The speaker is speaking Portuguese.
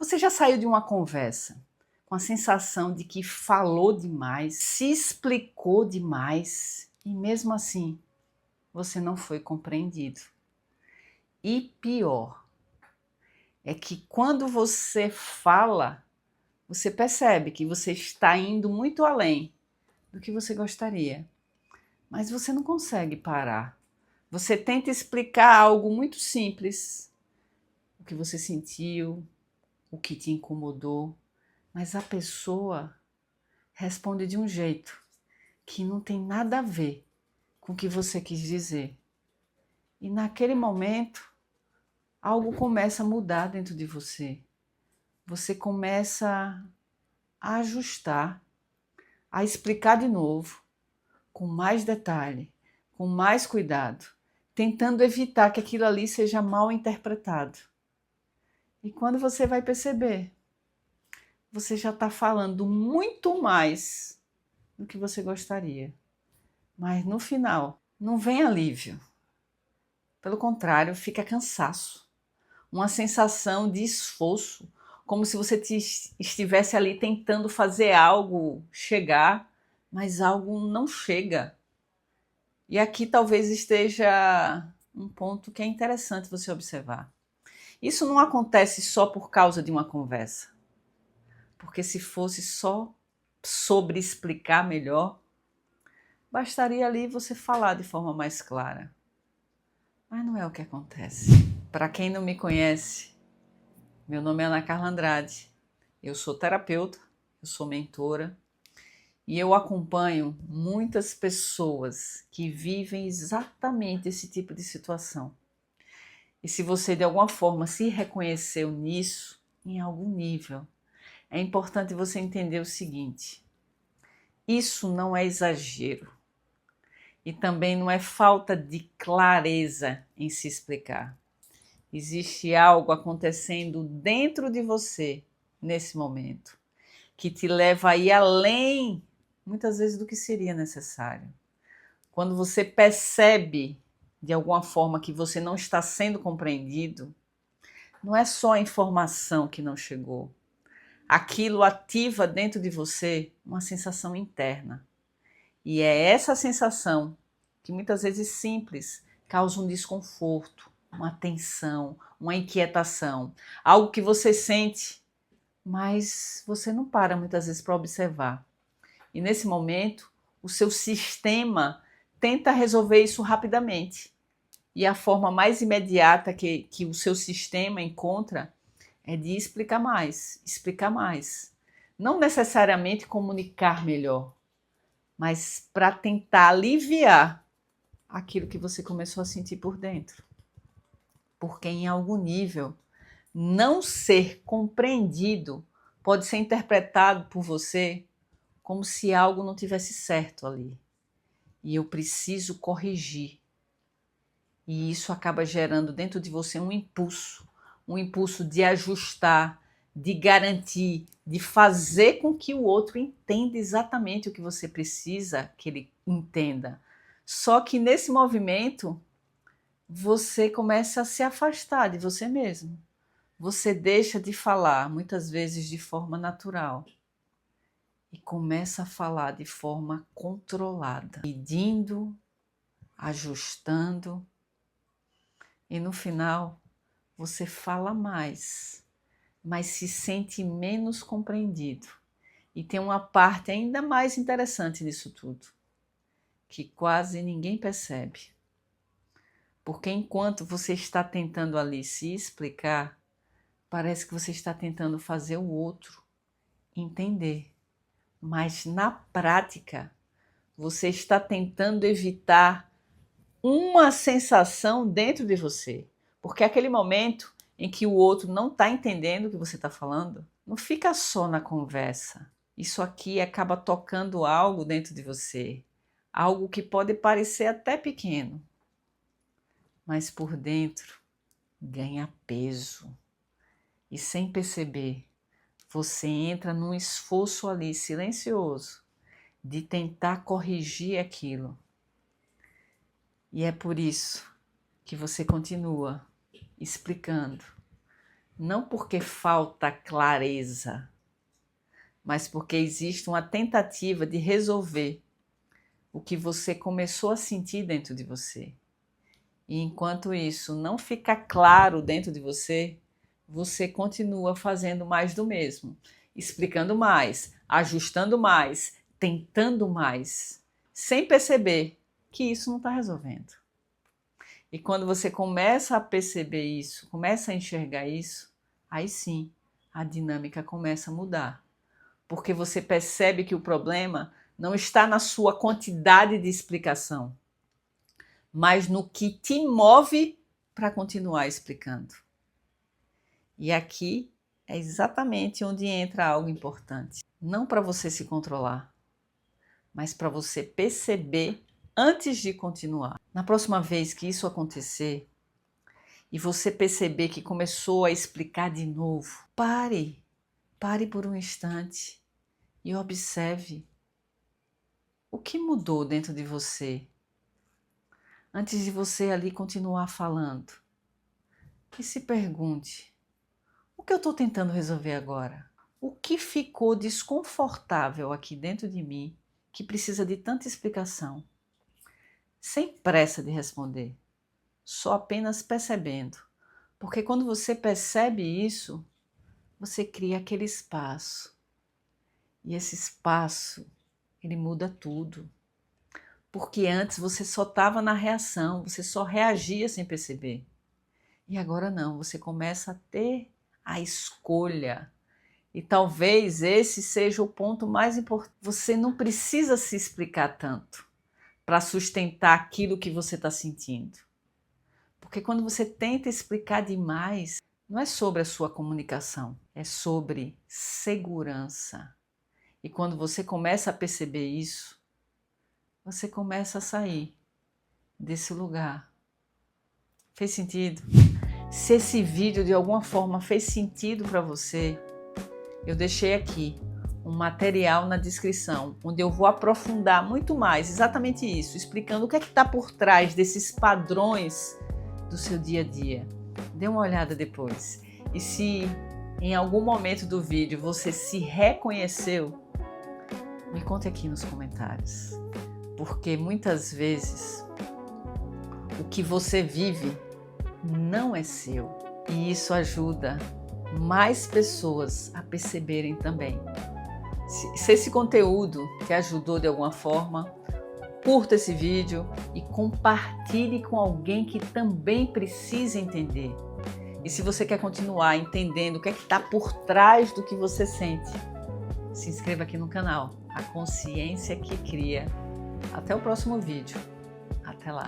Você já saiu de uma conversa com a sensação de que falou demais, se explicou demais e mesmo assim você não foi compreendido? E pior é que quando você fala, você percebe que você está indo muito além do que você gostaria, mas você não consegue parar. Você tenta explicar algo muito simples, o que você sentiu, o que te incomodou, mas a pessoa responde de um jeito que não tem nada a ver com o que você quis dizer. E naquele momento, algo começa a mudar dentro de você. Você começa a ajustar, a explicar de novo, com mais detalhe, com mais cuidado, tentando evitar que aquilo ali seja mal interpretado. E quando você vai perceber, você já está falando muito mais do que você gostaria. Mas no final, não vem alívio. Pelo contrário, fica cansaço. Uma sensação de esforço, como se você estivesse ali tentando fazer algo chegar, mas algo não chega. E aqui talvez esteja um ponto que é interessante você observar. Isso não acontece só por causa de uma conversa, porque se fosse só sobre explicar melhor, bastaria ali você falar de forma mais clara. Mas não é o que acontece. Para quem não me conhece, meu nome é Ana Carla Andrade, eu sou terapeuta, eu sou mentora e eu acompanho muitas pessoas que vivem exatamente esse tipo de situação. E se você de alguma forma se reconheceu nisso, em algum nível, é importante você entender o seguinte: isso não é exagero e também não é falta de clareza em se explicar. Existe algo acontecendo dentro de você nesse momento que te leva a ir além, muitas vezes, do que seria necessário. Quando você percebe de alguma forma que você não está sendo compreendido, não é só a informação que não chegou. Aquilo ativa dentro de você uma sensação interna. E é essa sensação que muitas vezes simples causa um desconforto, uma tensão, uma inquietação, algo que você sente, mas você não para muitas vezes para observar. E nesse momento, o seu sistema tenta resolver isso rapidamente. E a forma mais imediata que o seu sistema encontra é de explicar mais, explicar mais. Não necessariamente comunicar melhor, mas para tentar aliviar aquilo que você começou a sentir por dentro. Porque em algum nível, não ser compreendido pode ser interpretado por você como se algo não tivesse certo ali. E eu preciso corrigir. E isso acaba gerando dentro de você um impulso de ajustar, de garantir, de fazer com que o outro entenda exatamente o que você precisa que ele entenda. Só que nesse movimento, você começa a se afastar de você mesmo. Você deixa de falar, muitas vezes de forma natural, e começa a falar de forma controlada, pedindo, ajustando, e no final você fala mais, mas se sente menos compreendido. E tem uma parte ainda mais interessante nisso tudo, que quase ninguém percebe. Porque enquanto você está tentando ali se explicar, parece que você está tentando fazer o outro entender. Mas na prática, você está tentando evitar uma sensação dentro de você. Porque aquele momento em que o outro não está entendendo o que você está falando, não fica só na conversa. Isso aqui acaba tocando algo dentro de você. Algo que pode parecer até pequeno, mas por dentro ganha peso. E sem perceber, você entra num esforço ali silencioso de tentar corrigir aquilo. E é por isso que você continua explicando, Não porque falta clareza, mas porque existe uma tentativa de resolver o que você começou a sentir dentro de você. E enquanto isso não fica claro dentro de você, você continua fazendo mais do mesmo, explicando mais, ajustando mais, tentando mais, sem perceber que isso não está resolvendo. E quando você começa a perceber isso, começa a enxergar isso, aí sim a dinâmica começa a mudar. Porque você percebe que o problema não está na sua quantidade de explicação, mas no que te move para continuar explicando. E aqui é exatamente onde entra algo importante. Não para você se controlar, mas para você perceber antes de continuar. Na próxima vez que isso acontecer e você perceber que começou a explicar de novo, pare por um instante e observe o que mudou dentro de você antes de você ali continuar falando. E se pergunte: o que eu estou tentando resolver agora? O que ficou desconfortável aqui dentro de mim que precisa de tanta explicação? Sem pressa de responder, só apenas percebendo. Porque quando você percebe isso, você cria aquele espaço. E esse espaço, ele muda tudo. Porque antes você só estava na reação, você só reagia sem perceber. E agora não, você começa a ter a escolha. E talvez esse seja o ponto mais importante. Você não precisa se explicar tanto para sustentar aquilo que você está sentindo. Porque quando você tenta explicar demais, não é sobre a sua comunicação, é sobre segurança. E quando você começa a perceber isso, você começa a sair desse lugar. Fez sentido? Se esse vídeo de alguma forma fez sentido para você, eu deixei aqui um material na descrição, onde eu vou aprofundar muito mais exatamente isso, explicando o que é que está por trás desses padrões do seu dia a dia. Dê uma olhada depois. E se em algum momento do vídeo você se reconheceu, me conte aqui nos comentários. Porque muitas vezes o que você vive não é seu. E isso ajuda mais pessoas a perceberem também. Se esse conteúdo te ajudou de alguma forma, curta esse vídeo e compartilhe com alguém que também precisa entender. E se você quer continuar entendendo o que é que está por trás do que você sente, se inscreva aqui no canal, A Consciência que Cria. Até o próximo vídeo. Até lá!